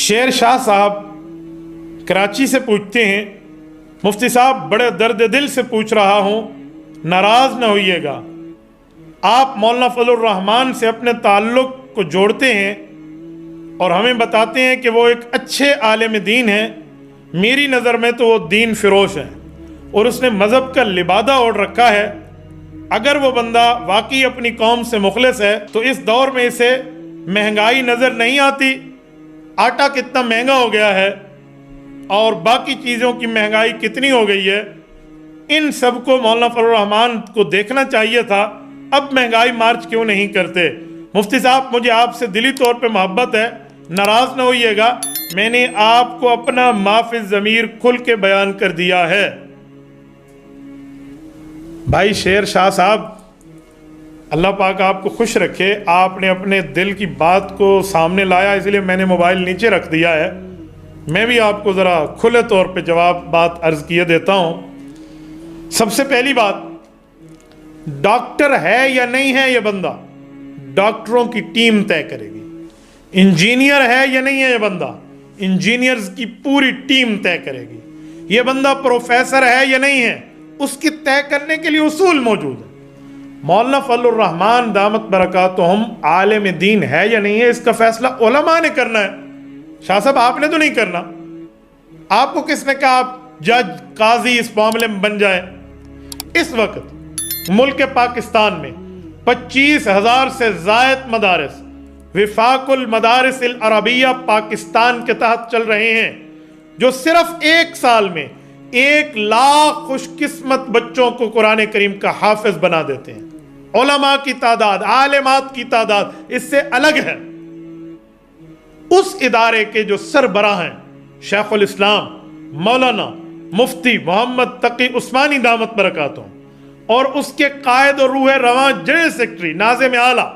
शेर शाह साहब कराची से पूछते हैं, मुफ्ती साहब बड़े दर्द दिल से पूछ रहा हूँ, नाराज़ न होइएगा। आप मौलाना फजलुर रहमान से अपने ताल्लुक़ को जोड़ते हैं और हमें बताते हैं कि वो एक अच्छे आलिम दीन हैं। मेरी नज़र में तो वो दीन फिरोश है और उसने मज़हब का लिबादा ओढ़ रखा है। अगर वो बंदा वाकई अपनी कौम से मुखलिस है तो इस दौर में इसे महंगाई नज़र नहीं आती। आटा कितना महंगा हो गया है और बाकी चीज़ों की महंगाई कितनी हो गई है, इन सब को मौलाना फजलुर रहमान को देखना चाहिए था। अब महंगाई मार्च क्यों नहीं करते? मुफ्ती साहब, मुझे आपसे दिली तौर पे मोहब्बत है, नाराज़ न होइएगा। मैंने आपको अपना माफ़ी ज़मीर खुल के बयान कर दिया है। भाई शेर शाह साहब, अल्लाह पाक आपको खुश रखे। आपने अपने दिल की बात को सामने लाया, इसलिए मैंने मोबाइल नीचे रख दिया है। मैं भी आपको ज़रा खुले तौर पे जवाब बात अर्ज़ किए देता हूँ। सबसे पहली बात, डॉक्टर है या नहीं है ये बंदा, डॉक्टरों की टीम तय करेगी। इंजीनियर है या नहीं है ये बंदा, इंजीनियर्स की पूरी टीम तय करेगी। ये बंदा प्रोफेसर है या नहीं है, उसकी तय करने के लिए उसूल मौजूद है। मौलाना फजलुर रहमान दामत बरकातुहुम आलिम दीन है या नहीं है, इसका फैसला उलमा ने करना है। शाह साहब, आपने तो नहीं करना। आपको किसने कहा आप जज काजी इस मामले में बन जाए? इस वक्त मुल्क पाकिस्तान में 25,000 से ज़ायद मदारिस विफाकुल मदारिसिल अरबिया पाकिस्तान के तहत चल रहे हैं, जो सिर्फ एक साल में 1 लाख खुशकिस्मत बच्चों को कुरान करीम का हाफिज बना देते हैं। उलमा की तादाद, आलिमात की तादाद इससे अलग है। उस इदारे के जो सरबराह हैं शेखुल इस्लाम मौलाना मुफ्ती मोहम्मद तकी उस्मानी दामत बरकातुहुम, और उसके कायद और रूह रवां जनरल सेक्रेटरी नाज़िम आला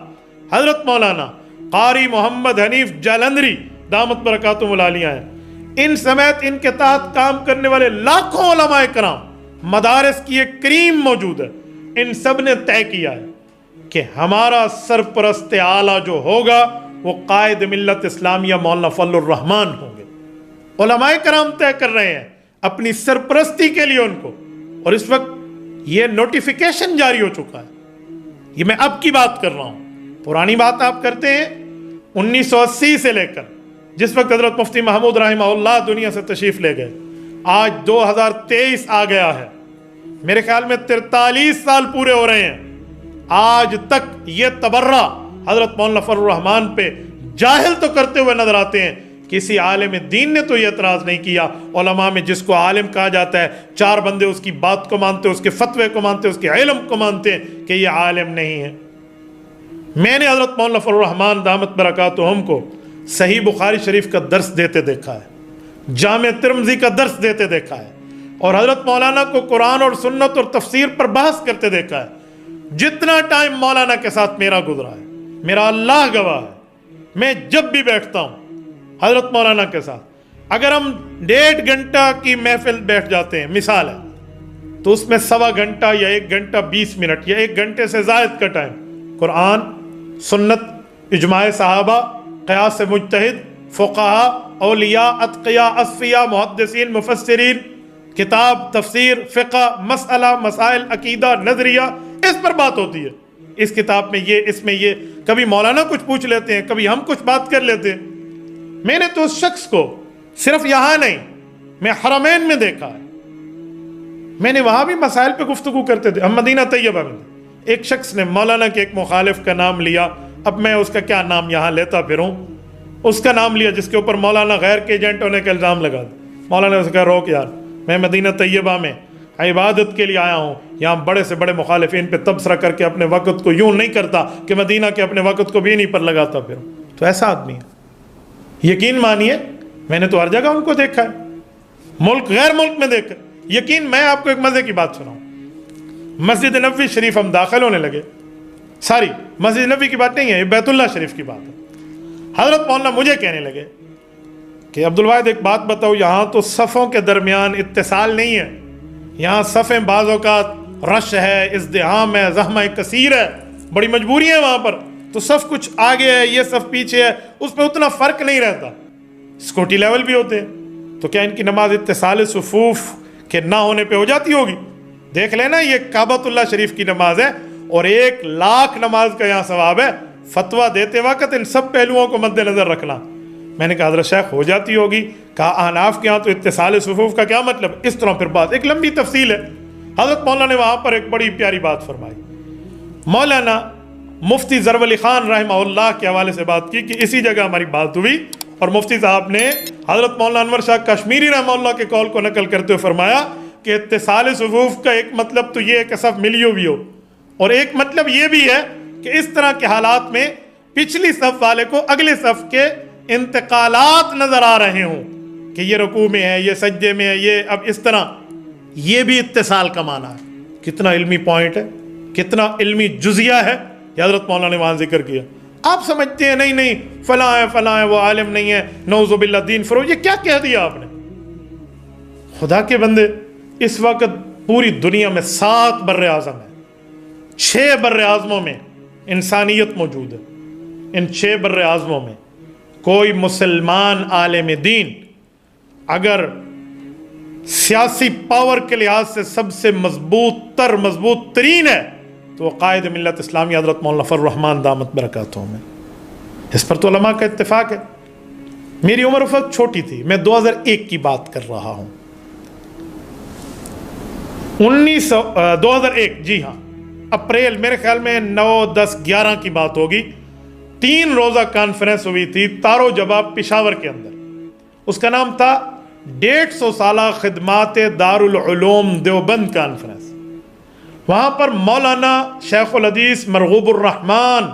हजरत मौलाना कारी मोहम्मद हनीफ जालंधरी दामत बरकातुहुमुल आलिया हैं। इन समेत इनके तहत काम करने वाले लाखों उलमाए कराम, मदारिस की एक क्रीम मौजूद है। इन सब ने तय किया है कि हमारा सरपरस्त आला जो होगा वो कायद मिल्लत इस्लामिया मौलाना फजलुर रहमान होंगे। उलमाए कराम तय कर रहे हैं अपनी सरपरस्ती के लिए उनको, और इस वक्त ये नोटिफिकेशन जारी हो चुका है। ये मैं अब की बात कर रहा हूं, पुरानी बात आप करते हैं 1980 से लेकर जिस वक्त हजरत मुफ्ती महमूद रहमहुल्लाह दुनिया से तशरीफ ले गए। आज 2023 आ गया है, मेरे ख्याल में 43 साल पूरे हो रहे हैं। आज तक ये तबर्रा हजरत मौलाना फजलुर रहमान पे जाहिल तो करते हुए नजर आते हैं। किसी आलिम दीन ने तो ये एतराज़ नहीं किया। उलमा में जिसको आलिम कहा जाता है, 4 बंदे उसकी बात को मानते, उसके फतवे को मानते, उसके इल्म को मानते हैं कि ये आलिम नहीं है। मैंने हजरत मौलाना फजलुर रहमान दामत बरकातुहुम को सही बुखारी शरीफ का दर्स देते देखा है, जामे तिरमिज़ी का दर्स देते देखा है, और हजरत मौलाना को कुरान और सुन्नत और तफसीर पर बहस करते देखा है। जितना टाइम मौलाना के साथ मेरा गुजरा है, मेरा अल्लाह गवाह है, मैं जब भी बैठता हूँ हजरत मौलाना के साथ, अगर हम 1.5 घंटा की महफिल बैठ जाते हैं मिसाल है, तो उसमें 1.25 घंटा या 1 घंटा 20 मिनट या 1 घंटे से ज़ायद का टाइम कुरान, सुन्नत, इजमाए सहाबा, क़यास मुज्तहिद, फ़ुक़हा, औलिया, अत्क़िया, असफ़िया, मुहद्दिसीन, मुफ़स्सिरीन, किताब, तफसीर, फ़िक़्ह, मसअला, मसाइल, अकीदा, नज़रिया, इस पर बात होती है। इस किताब में ये, इसमें ये, कभी मौलाना कुछ पूछ लेते हैं, कभी हम कुछ बात कर लेते हैं। मैंने तो उस शख्स को सिर्फ यहाँ नहीं, मैं हरमैन में देखा है। मैंने वहाँ भी मसाइल पे गुफ्तगू करते थे। हम मदीना तैयबा में थे, एक शख्स ने मौलाना के एक मुखालिफ का नाम लिया। अब मैं उसका क्या नाम यहाँ लेता फिरूँ, उसका नाम लिया जिसके ऊपर मौलाना गैर के एजेंट होने का इल्ज़ाम लगा दिया। मौलाना ने उसका रोक यार, मैं मदीना तैयबा में इबादत के लिए आया हूँ, यहाँ बड़े से बड़े मुखालिफिन पे तबसरा करके अपने वक़्त को यूँ नहीं करता कि मदीना के अपने वक़्त को भी नहीं पर लगाता फिरूँ। तो ऐसा आदमी है, यकीन मानिए मैंने तो हर जगह उनको देखा है, मुल्क गैर मुल्क में देखा। यकीन, मैं आपको एक मज़े की बात सुनाऊँ। मस्जिद नबवी शरीफ हम दाखिल होने लगे, सारी मस्जिद नबवी की बात नहीं है, ये बैतुल्लाह शरीफ की बात है। हज़रत मौलाना मुझे कहने लगे कि अब्दुल वाहिद एक बात बताओ, यहाँ तो सफ़ों के दरमियान इत्तिसाल नहीं है, यहाँ सफ़ें बाज़ औक़ात रश है, इज़्दिहाम है, ज़हमा कसीर है, बड़ी मजबूरी है वहाँ पर, तो सफ़ कुछ आगे है, ये सफ़ पीछे है, उसमें उतना फ़र्क नहीं रहता। सिक्योरिटी लेवल भी होते हैं, तो क्या इनकी नमाज इत्तिसाल सुफूफ के ना होने पे हो जाती होगी? देख लेना, ये काबतुल्लाह शरीफ की नमाज है और 1,00,000 नमाज का यहाँ सवाब है। फतवा देते वक्त इन सब पहलुओं को मद्देनजर रखना। मैंने कहा हज़रत शेख हो जाती होगी। कहा अहनाफ के यहाँ तो इत्तिसाल सुफूफ का क्या मतलब? इस तरह फिर बात, एक लंबी तफसील है। हज़रत मौलाना ने वहाँ पर एक बड़ी प्यारी बात फरमाई। मौलाना मुफ्ती ज़रब अली ख़ान रहमहुल्लाह के हवाले से बात की कि इसी जगह हमारी बात हुई और मुफ्ती साहब ने हज़रत मौलाना अनवर शाह कश्मीरी रहमहुल्लाह के कौल को नकल करते हुए फरमाया कि इत्तिसाल सुफूफ का एक मतलब तो ये है कि सफ़ मिलियो भी हो, और एक मतलब ये भी है कि इस तरह के हालात में पिछली सफ़ वाले को अगले सफ़ के इंतकालात नज़र आ रहे हों कि ये रुकू में है, ये सज्दे में है, ये अब इस तरह, ये भी इत्तिसाल का माना है। कितना इल्मी पॉइंट है, कितना इल्मी जुजिया है, हज़रत मौलाना ने वहाँ जिक्र किया। आप समझते हैं नहीं नहीं फलां है वो आलिम नहीं है, नौज़ुबिल्लाह दीन फरोग, ये क्या कह दिया आपने? खुदा के बंदे, इस वक्त पूरी दुनिया में 7 बर्रे आज़म है, 6 बर्रे आज़मों में इंसानियत मौजूद है। इन 6 बर्रे आज़मों में कोई मुसलमान आलिम दीन अगर सियासी पावर के लिहाज से सबसे मजबूत तरीन है तो वो कायद मिल्लत इस्लामी हज़रत मौलाना फजलुर रहमान दामत बरकातुहू में। इस पर तो उलमा का इत्तिफाक है। मेरी उम्र उस वक्त छोटी थी, मैं 2001 की बात कर रहा हूँ। 2001, जी हाँ, अप्रैल, मेरे ख्याल में 9, 10, 11 की बात होगी। 3 रोज़ा कॉन्फ्रेंस हुई थी तारो जवाब पेशावर के अंदर। उसका नाम था 150 साला खिदमात दारुल उलूम देवबंद कॉन्फ्रेंस। वहाँ पर मौलाना शेखुल हदीस मरगूबुर रहमान,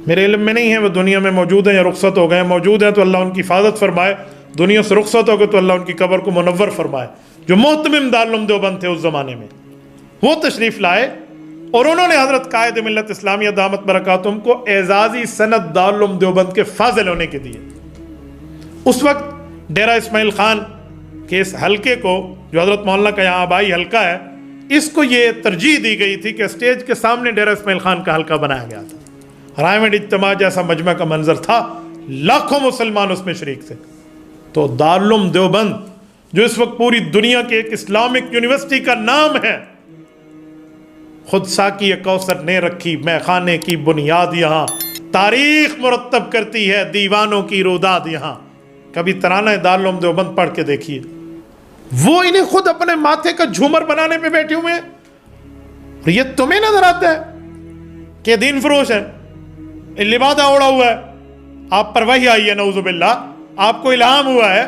मेरे इल्म में नहीं है वो दुनिया में मौजूद है या रुखसत हो गए, मौजूद है तो अल्लाह उनकी हिफाजत फरमाए, दुनिया से रुखसत हो गए तो अल्लाह उनकी कब्र को मुनव्वर फरमाए, जो मोहतमिम दारुल उलूम देवबंद थे उस ज़माने में, वो तशरीफ़ लाए और उन्होंने हज़रत कायद मिल्लत इस्लामिया दामत बरकातुहू को एजाज़ी सनद दारुल उलूम देवबंद के फाजिल होने के दिए। उस वक्त डेरा इस्माइल ख़ान के इस हलके को, जो हज़रत मौलाना का यहाँ आबाई हलका है, इसको ये तरजीह दी गई थी कि स्टेज के सामने डेरा इस्माइल ख़ान का हलका बनाया गया था। रायमंड इज्तिमा जैसा मजमा का मंजर था, लाखों मुसलमान उसमें शरीक थे। तो दारुल उलूम देवबंद, जो इस वक्त पूरी दुनिया के एक इस्लामिक यूनिवर्सिटी का नाम है, खुद साकी कौसर ने रखी मैखाने की बुनियाद यहाँ, तारीख मुरतब करती है दीवानों की रुदाद यहाँ। कभी तराना दारुल उलूम देवबंद पढ़ के देखिए। वो इन्हें खुद अपने माथे का झूमर बनाने पे बैठे हुए हैं, और ये तुम्हें नजर आता है कि दीन फरोश है, लिबादा ओढ़ा हुआ है, आप पर वही आई है नऊजुबिल्लाह, आपको इल्हाम हुआ है,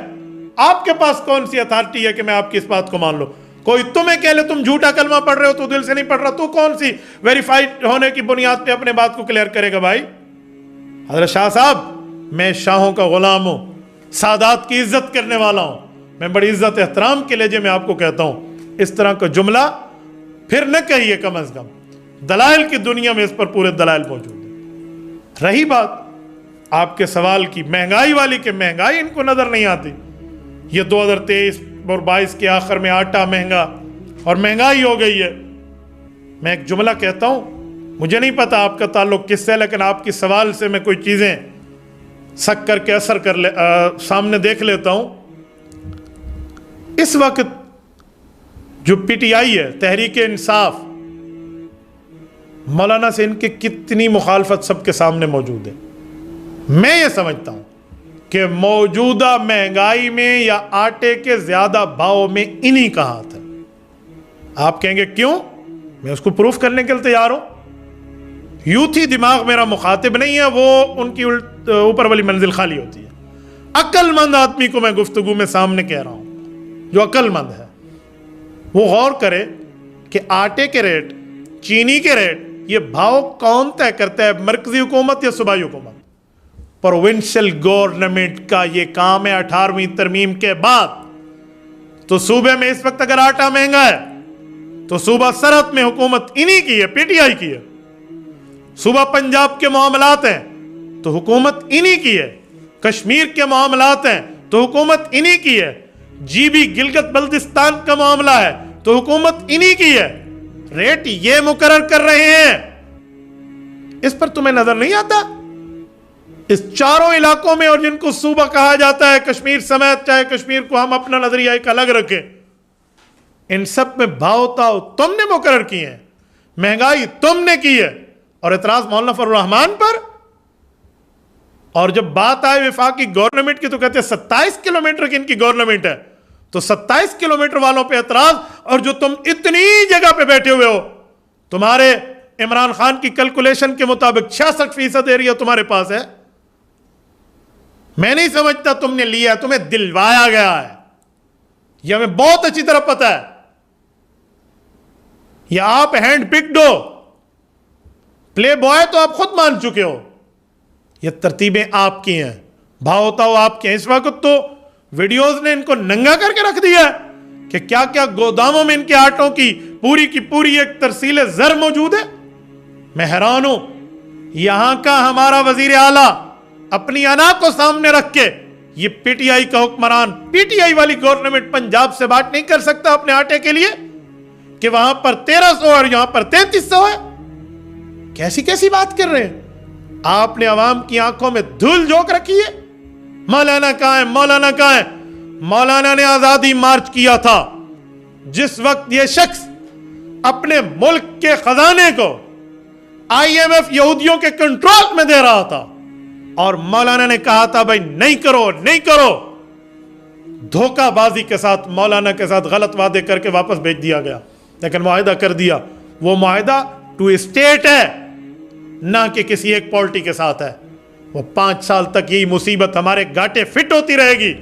आपके पास कौन सी अथॉरिटी है कि मैं आपकी इस बात को मान लो? कोई तुम्हें कह ले तुम झूठा कलमा पढ़ रहे हो, तो दिल से नहीं पढ़ रहा, तो कौन सी वेरीफाइड होने की बुनियाद पे अपने बात को क्लियर करेगा? भाई हज़रत शाह साहब, मैं शाहों का गुलाम हूं, सादात की इज्जत करने वाला हूं, मैं बड़ी इज्जत एहतराम के लहजे में आपको कहता हूं, इस तरह का जुमला फिर न कहिए कम अज कम। दलाइल की दुनिया में इस पर पूरे दलाइल मौजूद है। रही बात आपके सवाल की महंगाई वाली, के महंगाई इनको नजर नहीं आती। ये 2023 और 22 के आखिर में आटा महंगा और महंगाई हो गई है। मैं एक जुमला कहता हूं, मुझे नहीं पता आपका ताल्लुक किससे, लेकिन आपकी सवाल से मैं कोई चीजें सक करके असर सामने देख लेता हूं। इस वक्त जो पीटीआई है, तहरीक इंसाफ, मौलाना से इनकी कितनी मुखालफत सबके सामने मौजूद है। मैं ये समझता हूं कि मौजूदा महंगाई में या आटे के ज्यादा भाव में इन्हीं का हाथ है। आप कहेंगे क्यों? मैं उसको प्रूफ करने के लिए तैयार हूं। यूथी दिमाग मेरा मुखातिब नहीं है, वो उनकी ऊपर वाली मंजिल खाली होती है। अक्लमंद आदमी को मैं गुफ्तगू में सामने कह रहा हूं, जो अक्लमंद है वो गौर करे कि आटे के रेट, चीनी के रेट, ये भाव कौन तय करता है? मरकजी हुकूमत या सूबाई हुकूमत? प्रोविंशियल गवर्नमेंट का ये काम है 18वीं तरमीम के बाद। तो सूबे में इस वक्त अगर आटा महंगा है तो सूबा सरहद में हुकूमत इन्हीं की है, पीटीआई की है। सूबा पंजाब के मामलात हैं तो हुकूमत इन्हीं की है। कश्मीर के मामलात हैं तो हुकूमत इन्हीं की है। जीबी गिलगित बल्तिस्तान का मामला है तो हुकूमत इन्हीं की है। रेट ये मुकर्रर कर रहे हैं, इस पर तुम्हें नजर नहीं आता? اس چاروں علاقوں میں، اور جن کو صوبہ کہا جاتا ہے کشمیر سمیت، چاہے کشمیر کو ہم اپنا نظریہ ایک الگ رکھیں، ان سب میں بھاؤ تاؤ تم نے مقرر کیے ہیں، مہنگائی تم نے کی ہے، اور اعتراض مولانا فضل الرحمان پر. اور جب بات آئے وفاقی گورنمنٹ کی تو کہتے ہیں 27 کلومیٹر کی ان کی گورنمنٹ ہے، تو 27 کلومیٹر والوں پہ اعتراض، اور جو تم اتنی جگہ پہ بیٹھے ہوئے ہو، تمہارے عمران خان کی کیلکولیشن کے مطابق 66% ایریا تمہارے پاس ہے. میں نہیں سمجھتا تم نے لیا ہے، تمہیں دلوایا گیا ہے، یہ ہمیں بہت اچھی طرح پتا ہے. یہ آپ ہینڈ پکڈ ہو، پلے بوائے تو آپ خود مان چکے ہو، یہ ترتیبیں آپ کی ہیں، بھاؤ تاؤ آپ کے ہیں. اس وقت تو ویڈیوز نے ان کو ننگا کر کے رکھ دیا ہے کہ کیا کیا گوداموں میں ان کے آٹوں کی پوری ایک ترسیل زر موجود ہے. میں حیران ہوں، یہاں کا ہمارا وزیر اعلیٰ اپنی انا کو سامنے رکھ کے یہ پی ٹی آئی کا حکمران، پی ٹی آئی والی گورنمنٹ پنجاب سے بات نہیں کر سکتا اپنے آٹے کے لیے کہ وہاں پر 1300 اور یہاں پر 3300 ہے. کیسی بات کر رہے ہیں آپ نے؟ عوام کی آنکھوں میں دھول جھونک رکھی ہے. مولانا کہاں ہے؟ مولانا کہاں ہے؟ مولانا نے آزادی مارچ کیا تھا جس وقت یہ شخص اپنے ملک کے خزانے کو آئی ایم ایف یہودیوں کے کنٹرول میں دے رہا تھا، اور مولانا نے کہا تھا بھائی نہیں کرو. دھوکہ بازی کے ساتھ مولانا کے ساتھ غلط وعدے کر کے واپس بھیج دیا گیا، لیکن معاہدہ کر دیا. وہ معاہدہ ٹو اسٹیٹ ہے، نہ کہ کسی ایک پارٹی کے ساتھ ہے. وہ 5 سال تک یہی مصیبت ہمارے گاٹے فٹ ہوتی رہے گی،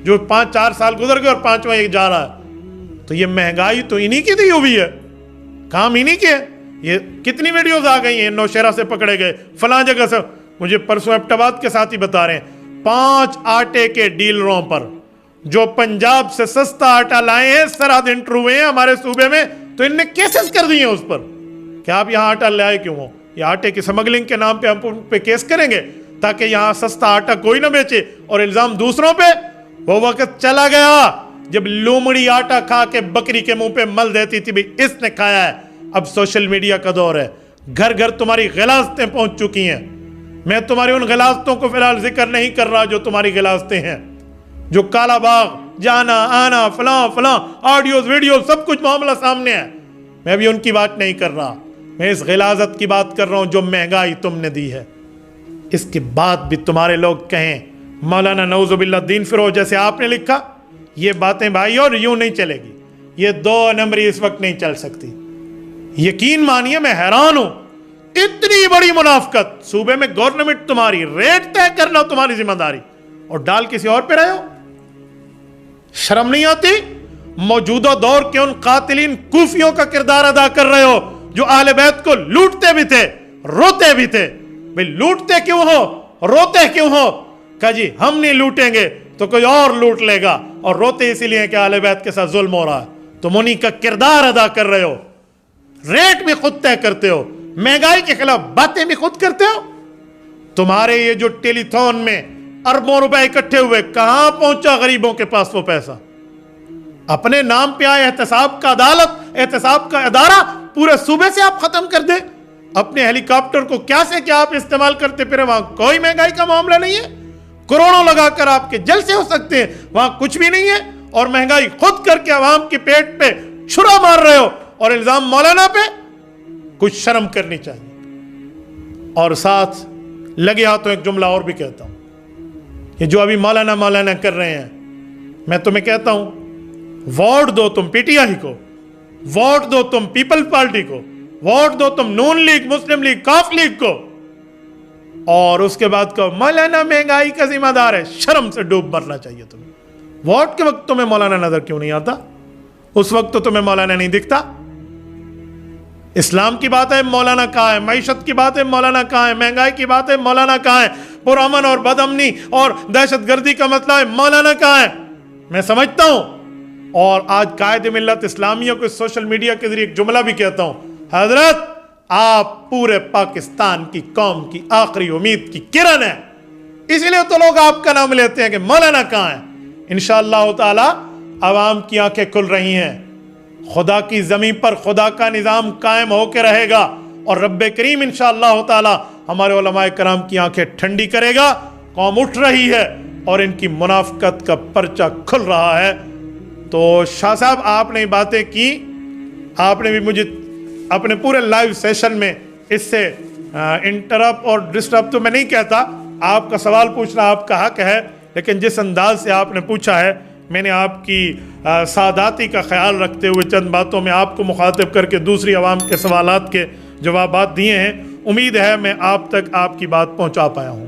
جو 4 سال گزر گئے اور 5واں ایک جا رہا ہے. تو یہ مہنگائی تو انہی کی دی ہوئی ہے، کام انہی کے. یہ کتنی ویڈیوز آ گئی ہیں، نوشہرہ سے پکڑے گئے، فلاں جگہ سے. مجھے پرسوں ایبٹ آباد کے ساتھ ہی بتا رہے ہیں 5 آٹے کے ڈیلروں پر جو پنجاب سے سستا آٹا لائے ہیں، سرحد انٹر ہوئے ہیں ہمارے صوبے میں، تو ان نے کیسز کر دیے ہیں اس پر کہ آپ یہاں آٹا لے آئے کیوں ہو. یہ آٹے کی سمگلنگ کے نام پہ ہم ان پہ کیس کریں گے تاکہ یہاں سستا آٹا کوئی نہ بیچے، اور الزام دوسروں پہ. وہ وقت چلا گیا جب لومڑی آٹا کھا کے بکری کے منہ پہ مل دیتی تھی بھی اس نے کھایا ہے. اب سوشل میڈیا کا دور ہے، گھر گھر تمہاری غلاظتیں پہنچ چکی ہیں. میں تمہاری ان غلاظتوں کو فی الحال ذکر نہیں کر رہا جو تمہاری غلاظتیں ہیں، جو کالا باغ جانا آنا فلاں آڈیوز ویڈیوز سب کچھ معاملہ سامنے ہے. میں بھی ان کی بات نہیں کر رہا، میں اس غلاظت کی بات کر رہا ہوں جو مہنگائی تم نے دی ہے. اس کے بعد بھی تمہارے لوگ کہیں مولانا نعوذ باللہ دین فروغ جیسے آپ نے لکھا، یہ باتیں بھائی اور یوں نہیں چلے گی. یہ 2 نمبری اس وقت نہیں چل سکتی. یقین مانیے میں حیران ہوں، اتنی بڑی منافقت. صوبے میں گورنمنٹ تمہاری، ریٹ طے کرنا تمہاری ذمہ داری، اور ڈال کسی اور پہ رہے ہو. شرم نہیں آتی؟ موجودہ دور کے ان قاتلین کوفیوں کا کردار ادا کر رہے ہو جو اہل بیت کو لوٹتے بھی تھے، روتے بھی تھے. بھئی لوٹتے کیوں ہو، روتے کیوں ہو؟ کہا جی ہم نہیں لوٹیں گے تو کوئی اور لوٹ لے گا، اور روتے اسی لیے کہ اہل بیت کے ساتھ ظلم ہو رہا ہے. تم انہی کا کردار ادا کر رہے ہو، ریٹ بھی خود طے کرتے ہو، مہنگائی کے خلاف باتیں بھی خود کرتے ہو. تمہارے یہ جو ٹیلی تھون میں اربوں روپے اکٹھے ہوئے، کہاں پہنچا غریبوں کے پاس وہ پیسہ؟ اپنے نام پہ آئے احتساب کا عدالت، احتساب کا ادارہ پورے صوبے سے آپ ختم کر دیں. اپنے ہیلی کاپٹر کو کیا سے کیا آپ استعمال کرتے پھرے، وہاں کوئی مہنگائی کا معاملہ نہیں ہے. کروڑوں لگا کر آپ کے جلسے ہو سکتے ہیں، وہاں کچھ بھی نہیں ہے. اور مہنگائی خود کر کے عوام کے پیٹ پہ چھرا مار رہے ہو، اور الزام مولانا پہ. کچھ شرم کرنی چاہیے. اور ساتھ لگے ہاتھوں ایک جملہ اور بھی کہتا ہوں، یہ جو ابھی مولانا کر رہے ہیں، میں تمہیں کہتا ہوں ووٹ دو تم پی ٹی آئی کو، ووٹ دو تم پیپل پارٹی کو، ووٹ دو تم نون لیگ، مسلم لیگ، کاف لیگ کو، اور اس کے بعد کہو مولانا مہنگائی کا ذمہ دار ہے. شرم سے ڈوب مرنا چاہیے تمہیں. ووٹ کے وقت تمہیں مولانا نظر کیوں نہیں آتا؟ اس وقت تو تمہیں مولانا نہیں دکھتا. اسلام کی بات ہے مولانا کہاں ہے، معیشت کی بات ہے مولانا کہاں ہے، مہنگائی کی بات ہے مولانا کہاں ہے، پرامن اور بدامنی اور دہشت گردی کا مسئلہ ہے مولانا کہاں ہے. میں سمجھتا ہوں، اور آج قائد ملت اسلامیہ کو سوشل میڈیا کے ذریعے ایک جملہ بھی کہتا ہوں، حضرت آپ پورے پاکستان کی قوم کی آخری امید کی کرن ہے. اسی لیے تو لوگ آپ کا نام لیتے ہیں کہ مولانا کہاں ہے. انشاءاللہ تعالی عوام کی آنکھیں کھل رہی ہیں. خدا کی زمین پر خدا کا نظام قائم ہو کے رہے گا، اور رب کریم انشاءاللہ تعالی ہمارے علماء کرام کی آنکھیں ٹھنڈی کرے گا. قوم اٹھ رہی ہے اور ان کی منافقت کا پرچہ کھل رہا ہے. تو شاہ صاحب آپ نے باتیں کی، آپ نے بھی مجھے اپنے پورے لائیو سیشن میں اس سے انٹرپ اور ڈسٹرب تو میں نہیں کہتا، آپ کا سوال پوچھنا آپ کا حق ہے، لیکن جس انداز سے آپ نے پوچھا ہے میں نے آپ کی سعادتی کا خیال رکھتے ہوئے چند باتوں میں آپ کو مخاطب کر کے دوسری عوام کے سوالات کے جوابات دیے ہیں. امید ہے میں آپ تک آپ کی بات پہنچا پایا ہوں.